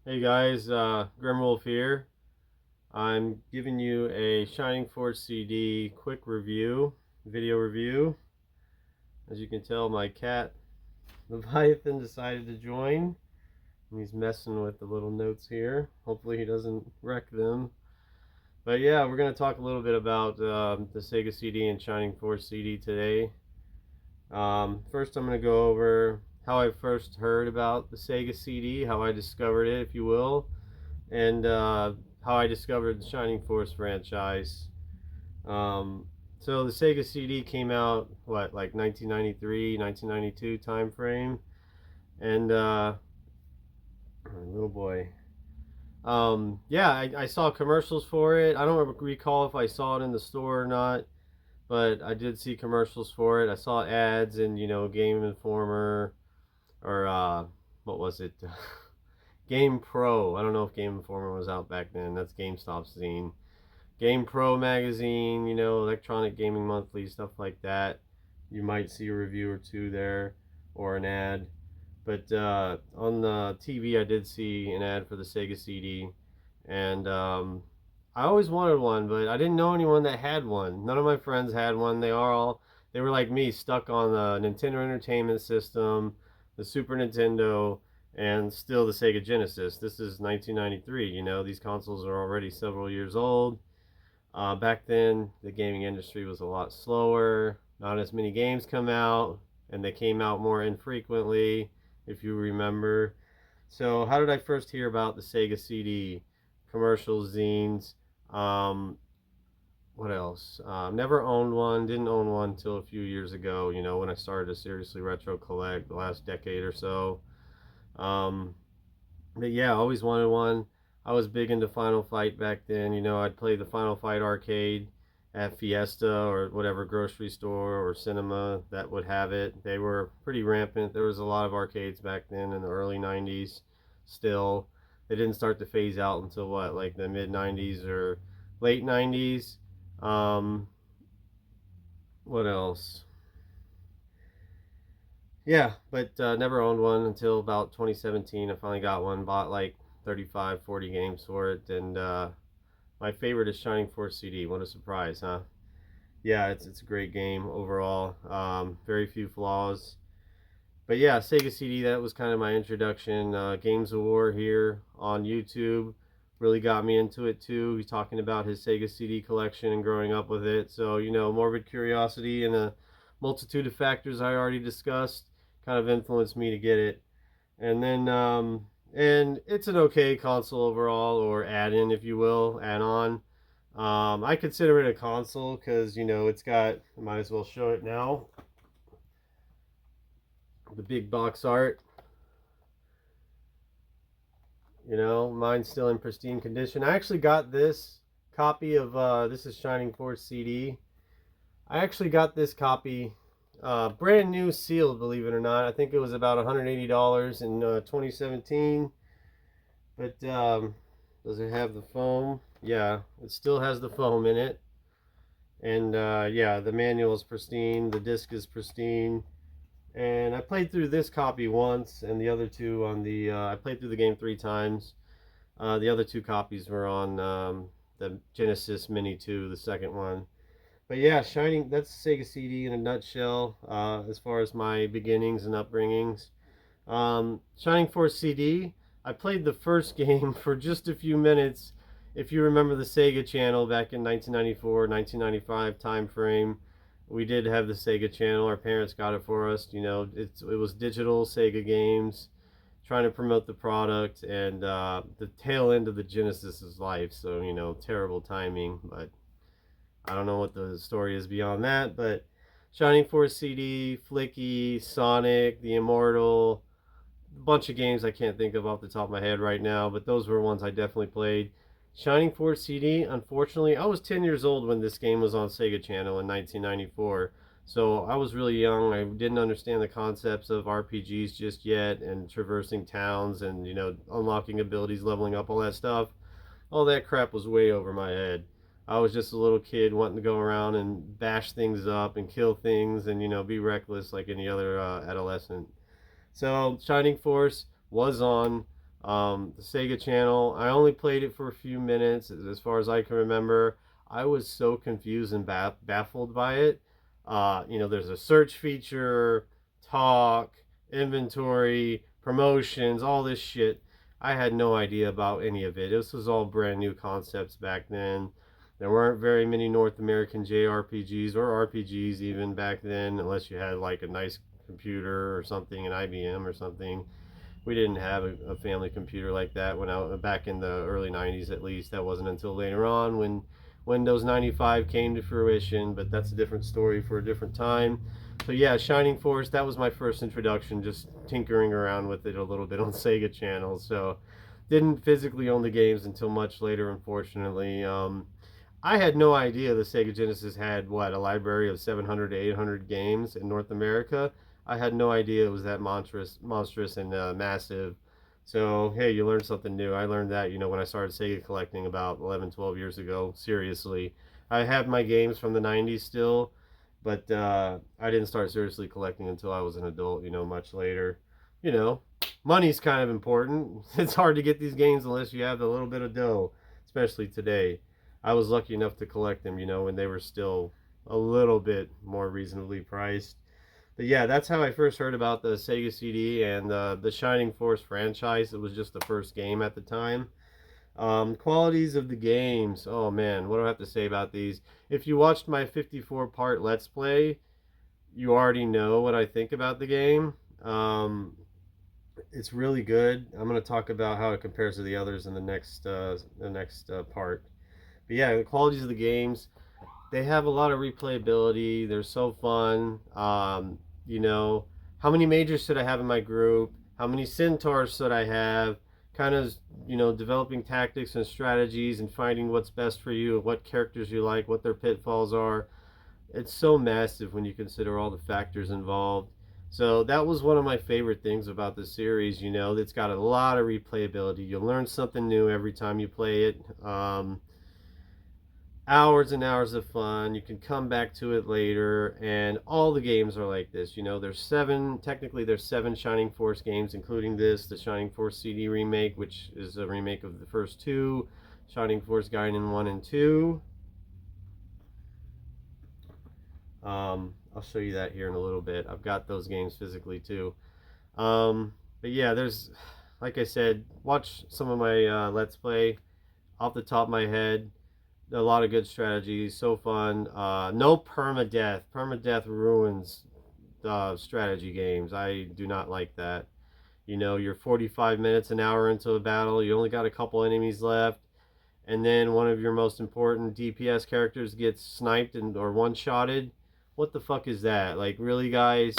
Hey guys, Grimwolf here. I'm giving you a Shining Force CD quick review, video review. As you can tell, my cat Leviathan decided to join. And he's messing with the little notes here. Hopefully he doesn't wreck them. But yeah, we're going to talk a little bit about the Sega CD and Shining Force CD today. First, I'm going to go over how I first heard about the Sega CD, how I discovered it, if you will, and how I discovered the Shining Force franchise. Um, so the Sega CD came out like 1993, 1992 time frame, and little boy. Yeah, I saw commercials for it. I don't recall if I saw it in the store or not, but I did see commercials for it. I saw ads in Game Informer or what was it? Game Pro. I don't know if Game Informer was out back then. That's GameStop's zine. Game Pro magazine, Electronic Gaming Monthly, stuff like that. You might see a review or two there or an ad. But on the TV, I did see an ad for the Sega CD, and I always wanted one, but I didn't know anyone that had one. None of my friends had one. They were like me, stuck on the Nintendo Entertainment System, the Super Nintendo, and still the Sega Genesis. This is 1993. These consoles are already several years old. Back then, the gaming industry was a lot slower. Not as many games come out, and they came out more infrequently, if you remember. So, how did I first hear about the Sega CD? Commercials, zines. Um, what else? Never owned one. Didn't own one until a few years ago. When I started to seriously retro collect the last decade or so. Um, but yeah, I always wanted one. I was big into Final Fight back then. I'd play the Final Fight arcade at Fiesta or whatever grocery store or cinema that would have it. They were pretty rampant. There was a lot of arcades back then in the early 90s still. They didn't start to phase out until what, like the mid 90s or late 90s. Um, what else? Yeah, but never owned one until about 2017. I finally got one, bought like 35, 40 games for it, and my favorite is Shining Force CD. What a surprise, huh? Yeah, it's a great game overall. Very few flaws. But yeah, Sega CD, that was kind of my introduction. Games of War here on YouTube really got me into it too. He's talking about his Sega CD collection and growing up with it. So, morbid curiosity and a multitude of factors I already discussed kind of influenced me to get it. And then, and it's an okay console overall, or add-in, if you will, add-on. I consider it a console because, it's got, I might as well show it now, the big box art. Mine's still in pristine condition. I actually got this copy of, this is Shining Force CD. I actually got this copy brand new sealed, believe it or not. I think it was about $180 in 2017. But does it have the foam? Yeah, it still has the foam in it. And yeah, the manual is pristine. The disc is pristine. And I played through this copy once, and the other two on the. I played through the game 3 times. The other 2 copies were on the Genesis Mini 2, the second one. But yeah, Shining, that's Sega CD in a nutshell, as far as my beginnings and upbringings. Shining Force CD, I played the first game for just a few minutes. If you remember the Sega channel back in 1994, 1995 time frame, we did have the Sega channel. Our parents got it for us. It was digital Sega games, trying to promote the product, and the tail end of the Genesis's life. So, terrible timing, but I don't know what the story is beyond that. But Shining Force CD, Flicky, Sonic, The Immortal, a bunch of games I can't think of off the top of my head right now, but those were ones I definitely played. Shining Force CD, unfortunately, I was 10 years old when this game was on Sega Channel in 1994. So I was really young. I didn't understand the concepts of RPGs just yet, and traversing towns and, unlocking abilities, leveling up, all that stuff. All that crap was way over my head. I was just a little kid wanting to go around and bash things up and kill things and, be reckless like any other adolescent. So Shining Force was on The Sega Channel, I only played it for a few minutes as far as I can remember. I was so confused and baffled by it. There's a search feature, talk, inventory, promotions, all this shit. I had no idea about any of it. This was all brand new concepts back then. There weren't very many North American JRPGs or RPGs even back then, unless you had like a nice computer or something, an IBM or something. We didn't have a family computer like that when I back in the early 90s at least. That wasn't until later on when Windows 95 came to fruition, but that's a different story for a different time. So yeah, Shining Force, that was my first introduction, just tinkering around with it a little bit on Sega Channel. So didn't physically own the games until much later, unfortunately. I had no idea the Sega Genesis had, what, a library of 700 to 800 games in North America. I had no idea it was that monstrous and massive. So, hey, you learned something new. I learned that, when I started Sega collecting about 11, 12 years ago. Seriously. I have my games from the 90s still, but I didn't start seriously collecting until I was an adult, much later. You know, money's kind of important. It's hard to get these games unless you have a little bit of dough, especially today. I was lucky enough to collect them, when they were still a little bit more reasonably priced. But yeah, that's how I first heard about the Sega CD and the Shining Force franchise. It was just the first game at the time. Qualities of the games. Oh man, what do I have to say about these? If you watched my 54-part Let's Play, you already know what I think about the game. It's really good. I'm going to talk about how it compares to the others in the next part. But yeah, the qualities of the games, they have a lot of replayability. They're so fun. You know, how many majors should I have in my group? How many centaurs should I have? Kind of, developing tactics and strategies and finding what's best for you, what characters you like, what their pitfalls are. It's so massive when you consider all the factors involved. So that was one of my favorite things about the series. It's got a lot of replayability. You'll learn something new every time you play it. Hours and hours of fun. You can come back to it later, and all the games are like this. There's seven Shining Force games, including the Shining Force CD remake, which is a remake of the first two, Shining Force Gaiden 1 and 2. I'll show you that here in a little bit. I've got those games physically too. But yeah, like I said, watch some of my Let's Play. Off the top of my head, a lot of good strategies, so fun. No permadeath. Permadeath ruins strategy games. I do not like that. You're 45 minutes, an hour into a battle, you only got a couple enemies left, and then one of your most important DPS characters gets sniped or one-shotted. What the fuck is that? Like, really, guys?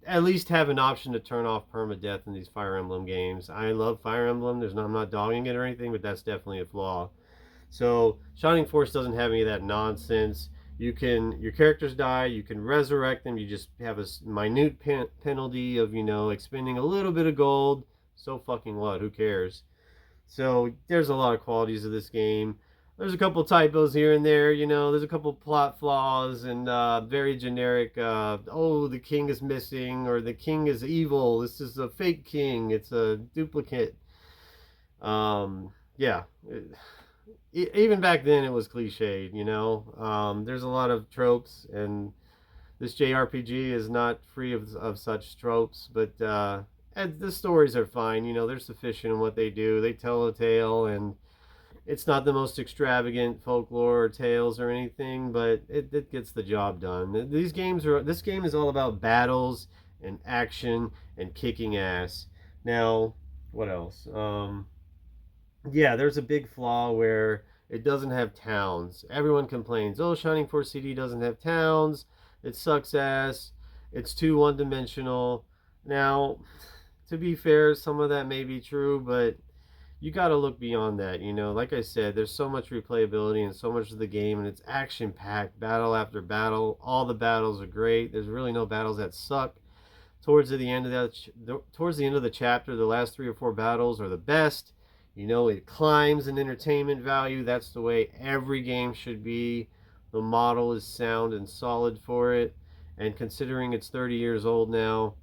At least have an option to turn off permadeath in these Fire Emblem games. I love Fire Emblem. I'm not dogging it or anything, but that's definitely a flaw. So Shining Force doesn't have any of that nonsense. Your characters die, you can resurrect them, you just have a minute penalty of, expending a little bit of gold. So fucking what? Who cares? So there's a lot of qualities of this game. There's a couple typos here and there, there's a couple plot flaws and very generic, the king is missing, or the king is evil, this is a fake king, it's a duplicate. Yeah. Even back then it was cliched, there's a lot of tropes, and this JRPG is not free of such tropes, but the stories are fine, they're sufficient in what they do. They tell a tale, and it's not the most extravagant folklore or tales or anything, but it gets the job done. This game is all about battles and action and kicking ass. Now, what else? Yeah, there's a big flaw where it doesn't have towns. Everyone complains, oh, Shining Force CD doesn't have towns, it sucks ass, it's too one-dimensional. Now, to be fair, some of that may be true, but you got to look beyond that. Like I said, there's so much replayability and so much of the game, and it's action-packed, battle after battle. All the battles are great. There's really no battles that suck. Towards the end of the chapter, the last 3 or 4 battles are the best. It climbs in entertainment value. That's the way every game should be. The model is sound and solid for it. And considering it's 30 years old now,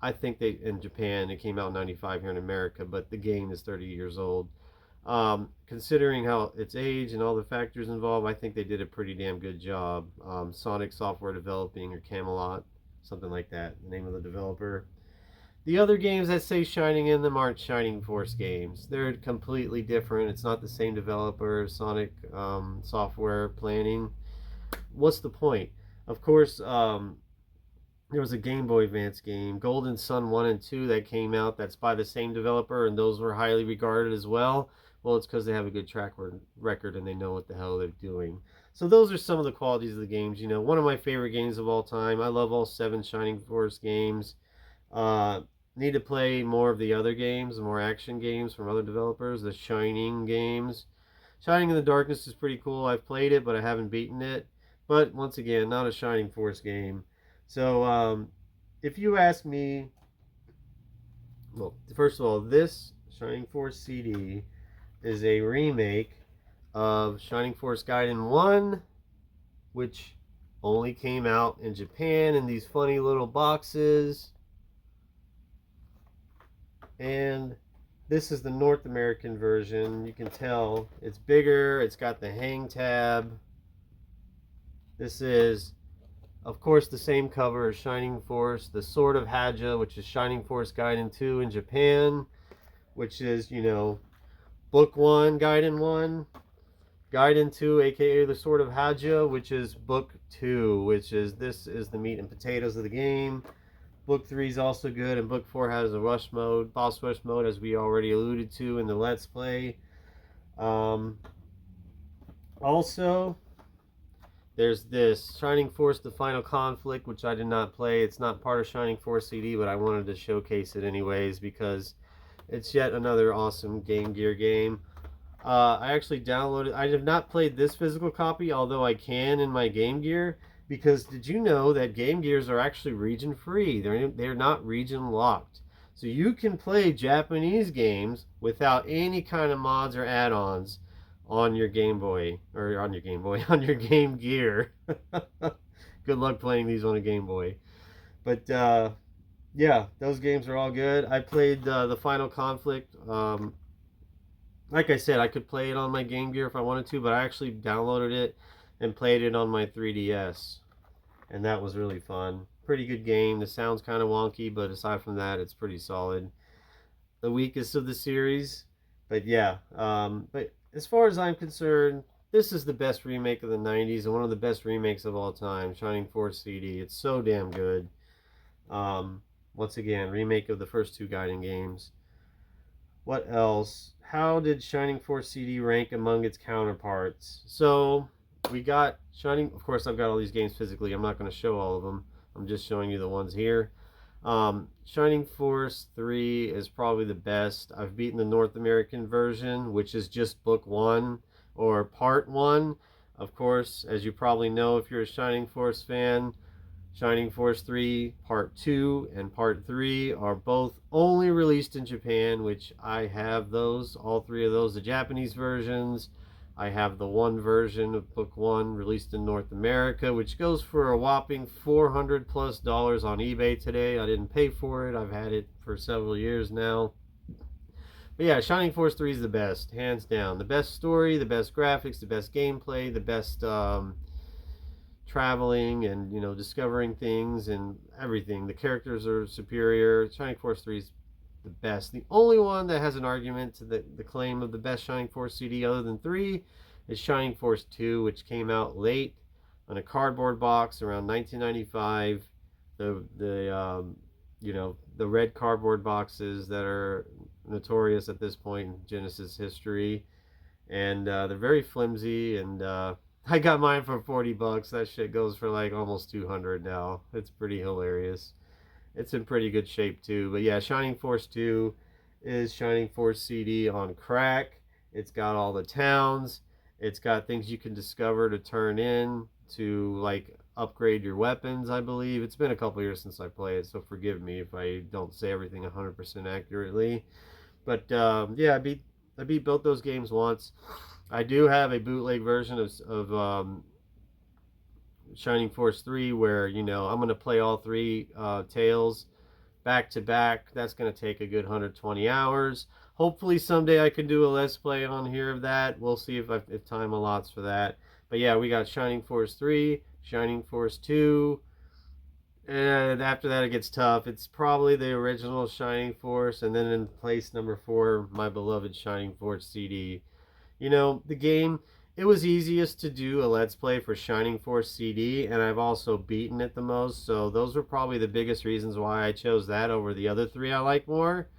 I think they, in Japan, it came out in 95 here in America, but the game is 30 years old. Considering how its age and all the factors involved, I think they did a pretty damn good job. Sonic Software Developing, or Camelot, something like that, the name of the developer. The other games that say Shining in them aren't Shining Force games. They're completely different. It's not the same developer, Sonic Software Planning. What's the point? Of course, there was a Game Boy Advance game, Golden Sun 1 and 2, that came out that's by the same developer, and those were highly regarded as well. Well, it's because they have a good track record and they know what the hell they're doing. So those are some of the qualities of the games. You know, one of my favorite games of all time. I love all 7 Shining Force games. Uh, Need to play more of the other games, more action games from other developers, the Shining games. Shining in the Darkness is pretty cool. I've played it, but I haven't beaten it. But once again, not a Shining Force game. So if you ask me, well, first of all, this Shining Force CD is a remake of Shining Force Gaiden 1, which only came out in Japan in these funny little boxes. And this is the North American version. You can tell it's bigger, it's got the hang tab. This is, of course, the same cover as Shining Force, the Sword of Hadja, which is Shining Force Gaiden 2 in Japan, which is, you know, Book 1, Gaiden 1, Gaiden 2, aka the Sword of Hadja, which is Book 2, which is, this is the meat and potatoes of the game. Book 3 is also good, and Book 4 has a rush mode, boss rush mode, as we already alluded to in the Let's Play. Also, there's this Shining Force The Final Conflict, which I did not play. It's not part of Shining Force CD, but I wanted to showcase it anyways because it's yet another awesome Game Gear game. I actually downloaded, I have not played this physical copy, although I can in my Game Gear, because did you know that Game Gears are actually region free? They're not region locked. So you can play Japanese games without any kind of mods or add-ons on your Game Boy, or on your Game Boy, on your Game Gear. Good luck playing these on a Game Boy. But yeah, those games are all good. I played The Final Conflict. Like I said, I could play it on my Game Gear if I wanted to, but I actually downloaded it and played it on my 3DS. And that was really fun. Pretty good game. The sound's kind of wonky, but aside from that, it's pretty solid. The weakest of the series. But yeah, but as far as I'm concerned, this is the best remake of the 90s and one of the best remakes of all time, Shining Force CD. It's so damn good. Once again, remake of the first 2 Gaiden games. What else? How did Shining Force CD rank among its counterparts? So, we got Shining, of course I've got all these games physically. I'm not going to show all of them. I'm just showing you the ones here. Shining Force 3 is probably the best. I've beaten the North American version, which is just Book 1 or Part 1. Of course, as you probably know if you're a Shining Force fan, Shining Force 3 Part 2 and Part 3 are both only released in Japan, which I have those, all 3 of those, the Japanese versions. I have the 1 version of Book 1 released in North America, which goes for a whopping $400+ on eBay today. I didn't pay for it. I've had it for several years now. But yeah, Shining Force 3 is the best, hands down. The best story, the best graphics, the best gameplay, the best traveling and, you know, discovering things and everything. The characters are superior. Shining Force 3 is the best. The only one that has an argument to the claim of the best Shining Force CD other than 3 is Shining Force 2, which came out late on a cardboard box around 1995. You know, the red cardboard boxes that are notorious at this point in Genesis history, and they're very flimsy, and I got mine for $40. That shit goes for like almost 200 now. It's pretty hilarious. It's in pretty good shape too. But yeah, Shining Force 2 is Shining Force CD on crack. It's got all the towns. It's got things you can discover to turn in to like upgrade your weapons, I believe. It's been a couple years since I played it, so forgive me if I don't say everything 100% accurately. But yeah, I beat both those games once. I do have a bootleg version of Shining Force 3 where, you know, I'm going to play all 3 Tales back to back. That's going to take a good 120 hours. Hopefully someday I can do a Let's Play on here of that. We'll see if time allots for that. But yeah, we got Shining Force 3, Shining Force 2, and after that it gets tough. It's probably the original Shining Force, and then in place number 4, my beloved Shining Force CD. You know, the game, it was easiest to do a Let's Play for Shining Force CD, and I've also beaten it the most, so those were probably the biggest reasons why I chose that over the other 3 I like more.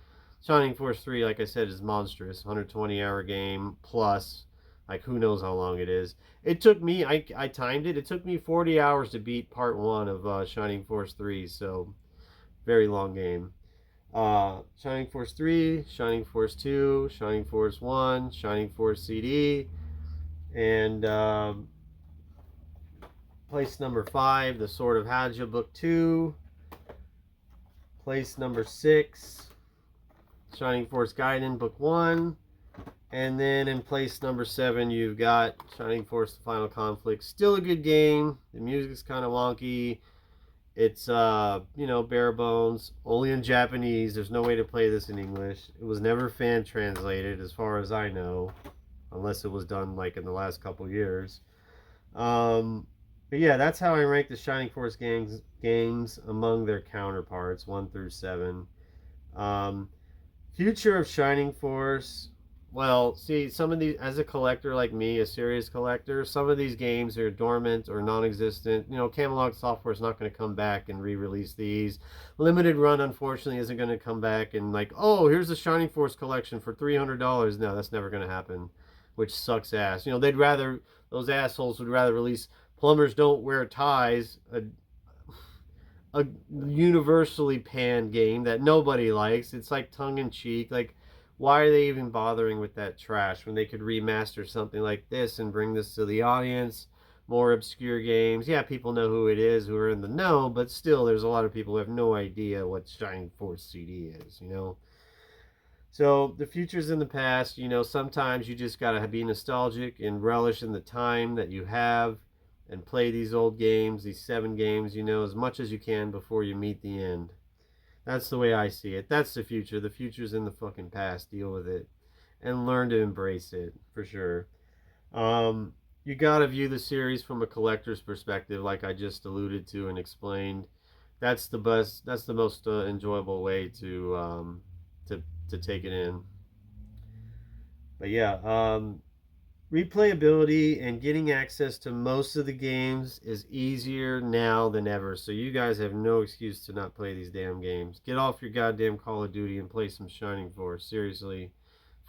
Shining Force 3, like I said, is monstrous. 120-hour game plus, like, who knows how long it is. It took me, I timed it, it took me 40 hours to beat part 1 of Shining Force 3, so very long game. Shining Force 3, Shining Force 2, Shining Force 1, Shining Force CD, and place number 5, The Sword of Hadja Book 2. Place number 6, Shining Force Gaiden Book 1. And then in place number 7, you've got Shining Force The Final Conflict. Still a good game. The music's kind of wonky. It's, you know, bare bones. Only in Japanese. There's no way to play this in English. It was never fan translated as far as I know. Unless it was done, like, in the last couple years. But yeah, that's how I rank the Shining Force games among their counterparts, 1 through 7. Future of Shining Force. Well, see, some of these, as a collector like me, a serious collector, some of these games are dormant or non-existent. You know, Camelot Software is not going to come back and re-release these. Limited Run, unfortunately, isn't going to come back and like, oh, here's the Shining Force collection for $300. No, that's never going to happen, which sucks ass. You know, they'd rather, those assholes would rather release Plumbers Don't Wear Ties, a universally panned game that nobody likes. It's like tongue-in-cheek, like, why are they even bothering with that trash when they could remaster something like this and bring this to the audience? More obscure games. Yeah, people know who it is, who are in the know, but still there's a lot of people who have no idea what Shining Force CD is, you know? So the future's in the past. You know, sometimes you just gotta be nostalgic and relish in the time that you have and play these old games, these 7 games, you know, as much as you can before you meet the end. That's the way I see it. That's the future. The future's in the fucking past. Deal with it. And learn to embrace it, for sure. You gotta view the series from a collector's perspective, like I just alluded to and explained. That's the best, that's the most enjoyable way to take it in. But yeah, replayability and getting access to most of the games is easier now than ever. So you guys have no excuse to not play these damn games. Get off your goddamn Call of Duty and play some Shining Force. Seriously.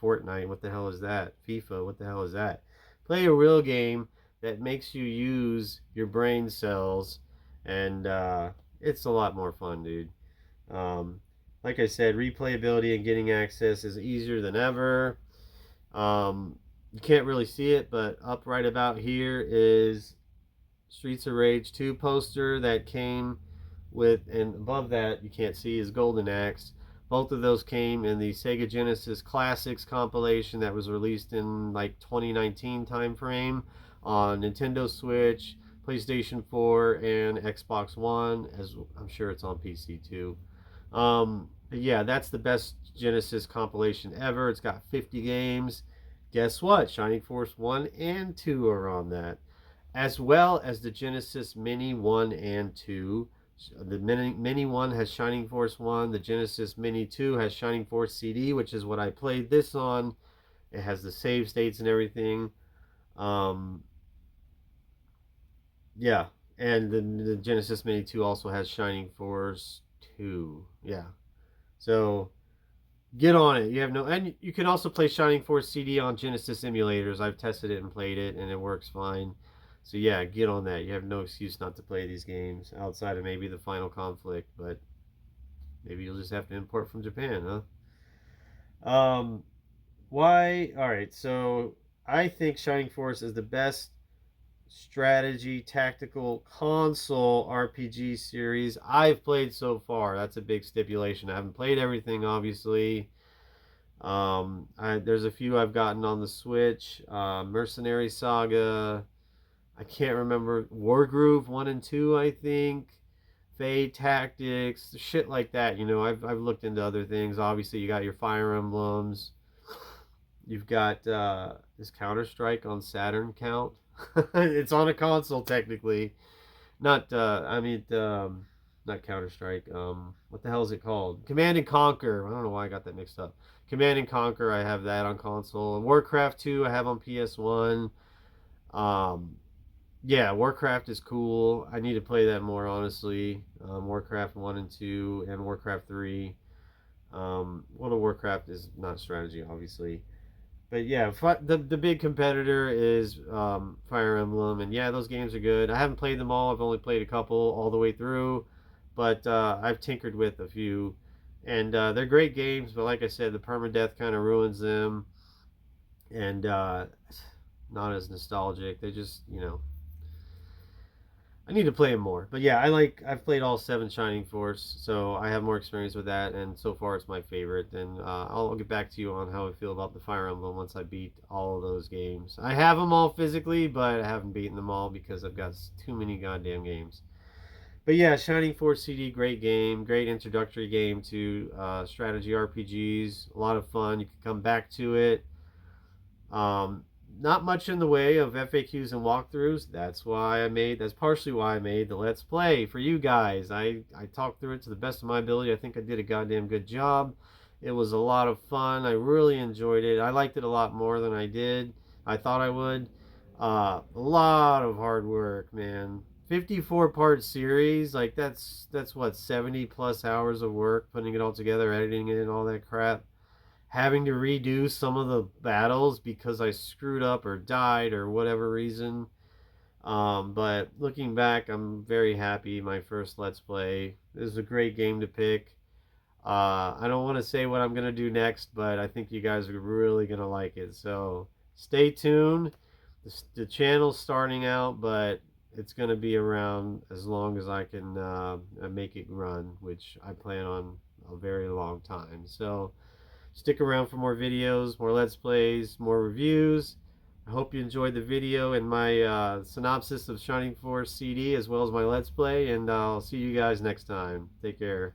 Fortnite, what the hell is that? FIFA, what the hell is that? Play a real game that makes you use your brain cells, and it's a lot more fun, dude. Like I said, replayability and getting access is easier than ever. You can't really see it, but up right about here is Streets of Rage 2 poster that came with, and above that you can't see, is Golden Axe. Both of those came in the Sega Genesis Classics compilation that was released in like 2019 time frame on Nintendo Switch, PlayStation 4, and Xbox One, as I'm sure it's on PC too. But yeah, that's the best Genesis compilation ever. It's got 50 games. Guess what? Shining Force 1 and 2 are on that, as well as the Genesis Mini 1 and 2. The Mini 1 has Shining Force 1. The Genesis Mini 2 has Shining Force CD, which is what I played this on. It has the save states and everything. Yeah, and the Genesis Mini 2 also has Shining Force 2. Yeah, so get on it. You have no, and you can also play Shining Force CD on Genesis emulators. I've tested it and played it, and it works fine. So yeah, get on that. You have no excuse not to play these games outside of maybe the Final Conflict, but maybe you'll just have to import from Japan, huh? Why? All right. So I think Shining Force is the best strategy tactical console RPG series I've played so far. That's a big stipulation. I haven't played everything, obviously. There's a few I've gotten on the Switch. Mercenary Saga. I can't remember. Wargroove 1 and 2, I think. Fade Tactics, shit like that. You know, I've looked into other things. Obviously, you got your Fire Emblems. You've got this Counter Strike on Saturn count. It's on a console technically. Not not Counter Strike. What the hell is it called? Command and Conquer. I don't know why I got that mixed up. Command and Conquer. I have that on console. Warcraft 2. I have on PS1. Um, yeah, Warcraft is cool. I need to play that more honestly. Warcraft 1 and 2 and Warcraft 3. World of Warcraft is not strategy, obviously. But yeah, the big competitor is Fire Emblem, and yeah, those games are good. I haven't played them all. I've only played a couple all the way through, but I've tinkered with a few, and they're great games. But like I said, the permadeath kind of ruins them, and not as nostalgic. They just, you know, I need to play them more. But yeah, I've played all 7 Shining Force, so I have more experience with that, and so far it's my favorite. And I'll get back to you on how I feel about the Fire Emblem once I beat all of those games. I have them all physically, but I haven't beaten them all because I've got too many goddamn games. But yeah, Shining Force CD, great game, great introductory game to strategy RPGs. A lot of fun. You can come back to it. Um, Not much in the way of FAQs and walkthroughs. That's partially why I made the Let's Play for you guys. I talked through it to the best of my ability. I think I did a goddamn good job. It was a lot of fun. I really enjoyed it. I liked it a lot more than I thought I would. A lot of hard work, man. 54 part series, like that's what, 70 plus hours of work putting it all together, editing it and all that crap, having to redo some of the battles because I screwed up or died or whatever reason. But looking back, I'm very happy. My first Let's Play. This is a great game to pick. I don't want to say what I'm going to do next, but I think you guys are really going to like it. So stay tuned. The channel's starting out, but it's going to be around as long as I can make it run, which I plan on a very long time. So stick around for more videos, more Let's Plays, more reviews. I hope you enjoyed the video and my synopsis of Shining Force CD as well as my Let's Play, and I'll see you guys next time. Take care.